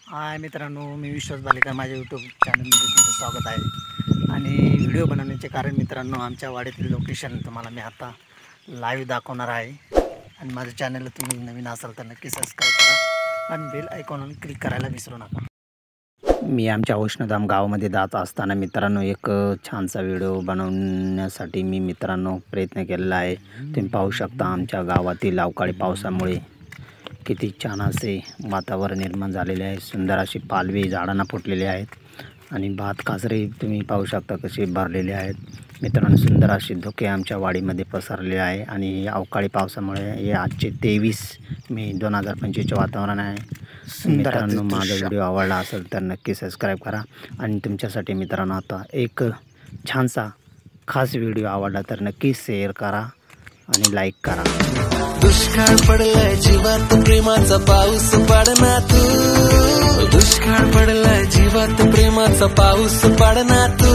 हाय मित्रांनो, मी विश्वास बालेकर माझ्या यूट्यूब चॅनलमध्ये तुमचं स्वागत आहे। आणि व्हिडिओ बनवण्याचे कारण मित्रांनो, आमच्या वाड्यातील लोकेशन तुम्हाला मी आता लाईव्ह दाखवणार आहे। आणि माझ्या चॅनलला तुम्ही नवीन असाल तर नक्की सबस्क्राईब करा आणि बेल आयकॉनवर क्लिक करायला विसरू नका। मी आमच्या वैष्णोधाम गावामध्ये जात असताना मित्रांनो एक छानसा व्हिडिओ बनवण्यासाठी मी मित्रांनो प्रयत्न केलेला आहे। तुम्ही पाहू शकता आमच्या गावातील अवकाळी पावसामुळे किती छान असे वातावरण निर्माण झालेले आहे। सुंदर अशी पालवी झाडांना फुटलेली आहेत आणि भात काजरे तुम्ही पाहू शकता कसे भरलेले आहेत। मित्रांनो सुंदर असे धुके आमच्या वाडीमध्ये पसरले आहे आणि अवकाळी पावसामुळे हे आजचे 23 मे 2025 वातावरण आहे। मित्रांनो माझा व्हिडिओ आवडला असेल तर नक्की सबस्क्राईब करा आणि तुमच्यासाठी मित्रांनो आता एक छानसा खास व्हिडिओ आवडला तर नक्की शेअर करा आणि लाईक करा। दुष्काळ पडलाय जीवात प्रेमाचा पाऊस पाडना तू, दुष्काळ पडलाय जीवात प्रेमाचा पाऊस पाडना तू।